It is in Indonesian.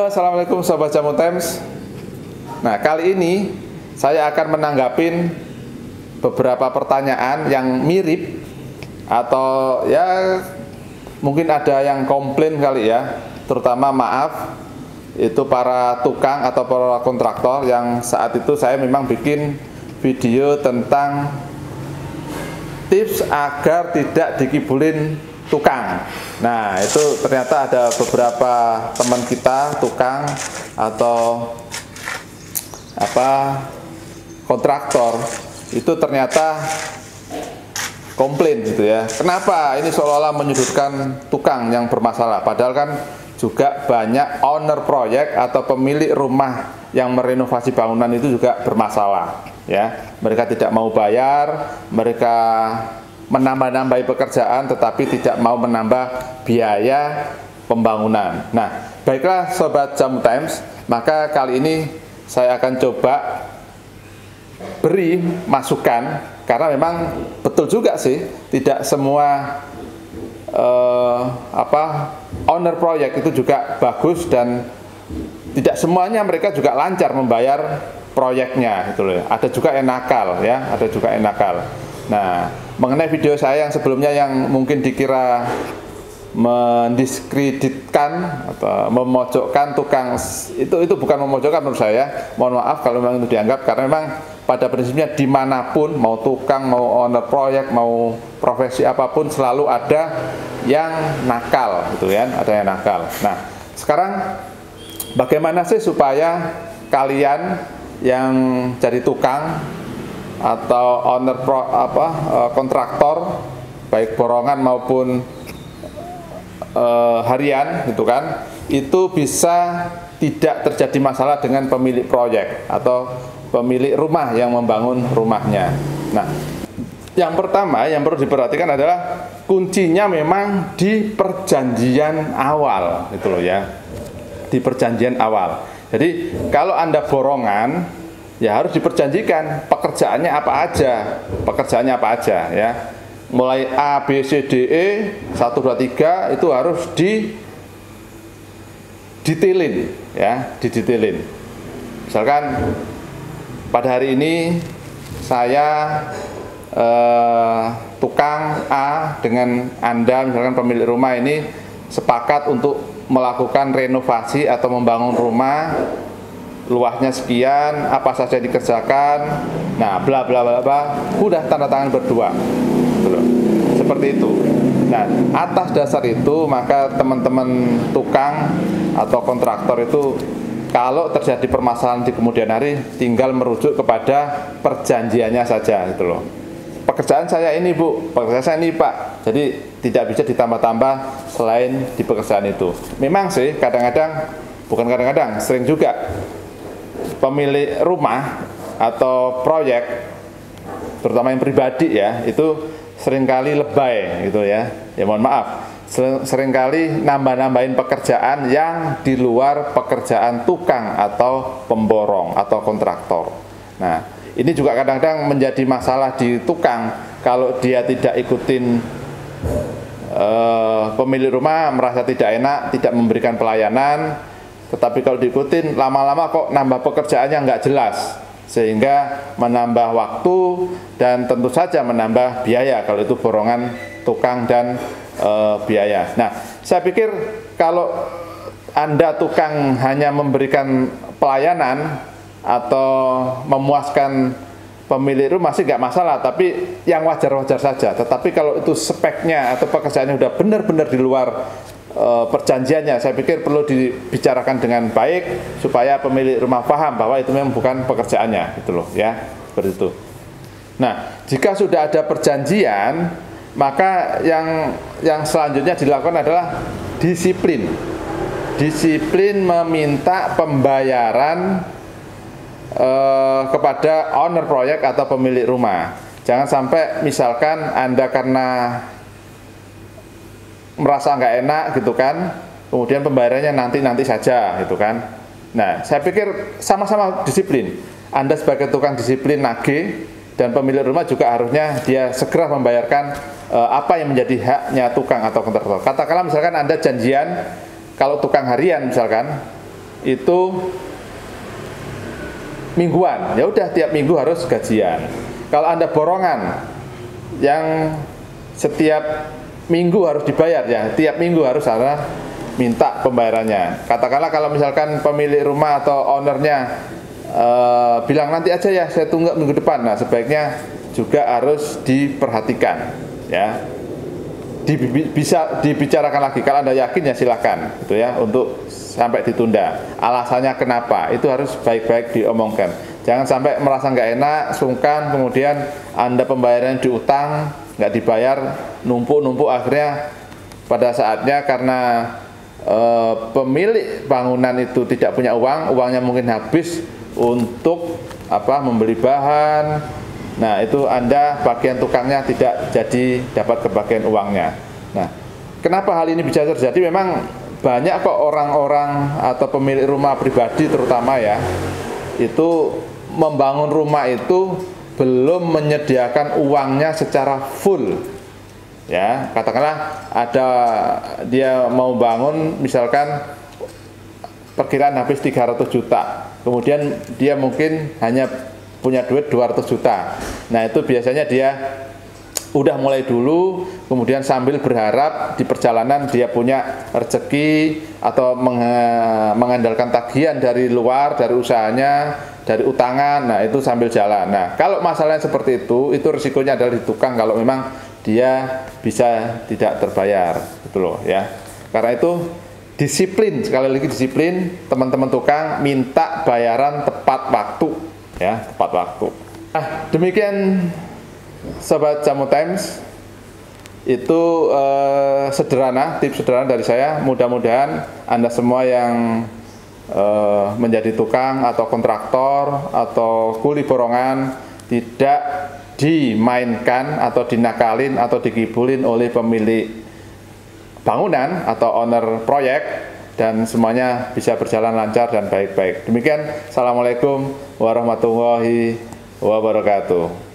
Halo, assalamualaikum Sobat Jamu Times. Nah, kali ini saya akan menanggapin beberapa pertanyaan yang mirip atau ya mungkin ada yang komplain kali ya, terutama maaf itu para tukang atau para kontraktor yang saat itu saya memang bikin video tentang tips agar tidak dikibulin tukang. Nah, itu ternyata ada beberapa teman kita tukang atau kontraktor itu ternyata komplain gitu ya. Kenapa ini seolah-olah menyudutkan tukang yang bermasalah, padahal kan juga banyak owner proyek atau pemilik rumah yang merenovasi bangunan itu juga bermasalah ya. Mereka tidak mau bayar, mereka menambah-nambahi pekerjaan tetapi tidak mau menambah biaya pembangunan. Nah, baiklah Sobat Jamu Times, maka kali ini saya akan coba beri masukan, karena memang betul juga sih tidak semua owner proyek itu juga bagus dan tidak semuanya mereka juga lancar membayar proyeknya gitu loh. Ada juga yang nakal ya, ada juga yang nakal. Nah, mengenai video saya yang sebelumnya yang mungkin dikira mendiskreditkan atau memojokkan tukang, itu bukan memojokkan menurut saya. Mohon maaf kalau memang itu dianggap, karena memang pada prinsipnya dimanapun, mau tukang, mau owner proyek, mau profesi apapun, selalu ada yang nakal gitu ya, ada yang nakal. Nah, sekarang bagaimana sih supaya kalian yang jadi tukang atau owner kontraktor baik borongan maupun harian gitu kan, itu bisa tidak terjadi masalah dengan pemilik proyek atau pemilik rumah yang membangun rumahnya. Nah, yang pertama yang perlu diperhatikan adalah kuncinya memang di perjanjian awal gitu loh ya, di perjanjian awal. Jadi kalau Anda borongan, ya harus diperjanjikan pekerjaannya apa aja ya. Mulai A, B, C, D, E 1, 2, 3 itu harus didetailin ya, didetailin. Misalkan pada hari ini saya tukang A dengan Anda misalkan pemilik rumah ini sepakat untuk melakukan renovasi atau membangun rumah, luasnya sekian, apa saja dikerjakan, nah bla bla bla bla, udah tanda tangan berdua, seperti itu. Nah, atas dasar itu maka teman-teman tukang atau kontraktor itu kalau terjadi permasalahan di kemudian hari tinggal merujuk kepada perjanjiannya saja gitu loh. Pekerjaan saya ini Bu, pekerjaan saya ini Pak, jadi tidak bisa ditambah-tambah selain di pekerjaan itu. Memang sih kadang-kadang, sering juga pemilik rumah atau proyek, terutama yang pribadi ya, itu seringkali lebay gitu ya. Ya mohon maaf, seringkali nambah-nambahin pekerjaan yang di luar pekerjaan tukang atau pemborong atau kontraktor. Nah, ini juga kadang-kadang menjadi masalah di tukang kalau dia tidak ikutin pemilik rumah merasa tidak enak, tidak memberikan pelayanan. Tetapi kalau diikutin lama-lama kok nambah pekerjaannya nggak jelas, sehingga menambah waktu dan tentu saja menambah biaya kalau itu borongan tukang dan biaya. Nah, saya pikir kalau Anda tukang hanya memberikan pelayanan atau memuaskan pemilik rumah sih nggak masalah, tapi yang wajar-wajar saja. Tetapi kalau itu speknya atau pekerjaannya udah benar-benar di luar perjanjiannya, saya pikir perlu dibicarakan dengan baik supaya pemilik rumah paham bahwa itu memang bukan pekerjaannya gitu loh ya, seperti itu. Nah, jika sudah ada perjanjian, maka yang selanjutnya dilakukan adalah disiplin meminta pembayaran kepada owner proyek atau pemilik rumah. Jangan sampai misalkan Anda karena merasa nggak enak gitu kan, kemudian pembayarannya nanti saja gitu kan. Nah, saya pikir sama-sama disiplin. Anda sebagai tukang disiplin nagih, dan pemilik rumah juga harusnya dia segera membayarkan apa yang menjadi haknya tukang atau kontraktor. Katakanlah misalkan Anda janjian, kalau tukang harian misalkan itu mingguan, ya udah tiap minggu harus gajian. Kalau Anda borongan yang setiap minggu harus dibayar, ya tiap minggu harus Anda minta pembayarannya. Katakanlah kalau misalkan pemilik rumah atau ownernya bilang nanti aja ya, saya tunggu minggu depan. Nah, sebaiknya juga harus diperhatikan, ya. Bisa dibicarakan lagi. Kalau Anda yakin ya silakan, gitu ya, untuk sampai ditunda. Alasannya kenapa? Itu harus baik-baik diomongkan. Jangan sampai merasa nggak enak, sungkan, kemudian Anda pembayaran diutang, nggak dibayar, numpuk-numpuk, akhirnya pada saatnya karena pemilik bangunan itu tidak punya uang, uangnya mungkin habis untuk membeli bahan. Nah, itu Anda bagian tukangnya tidak jadi dapat kebagian uangnya. Nah, kenapa hal ini bisa terjadi? Memang banyak kok orang-orang atau pemilik rumah pribadi terutama ya, itu membangun rumah itu belum menyediakan uangnya secara full. Ya, katakanlah ada dia mau bangun misalkan perkiraan habis 300 juta. Kemudian dia mungkin hanya punya duit 200 juta. Nah, itu biasanya dia udah mulai dulu, kemudian sambil berharap di perjalanan dia punya rezeki atau mengandalkan tagihan dari luar, dari usahanya, dari utangan. Nah, itu sambil jalan. Nah, kalau masalahnya seperti itu risikonya adalah di tukang kalau memang dia bisa tidak terbayar, gitu loh ya. Karena itu disiplin, sekali lagi disiplin, teman-teman tukang minta bayaran tepat waktu, ya, tepat waktu. Nah, demikian Sobat Jamu Times, itu sederhana, tips sederhana dari saya. Mudah-mudahan Anda semua yang menjadi tukang atau kontraktor atau kuli borongan tidak dimainkan atau dinakalin atau dikibulin oleh pemilik bangunan atau owner proyek, dan semuanya bisa berjalan lancar dan baik-baik. Demikian, Assalamualaikum warahmatullahi wabarakatuh.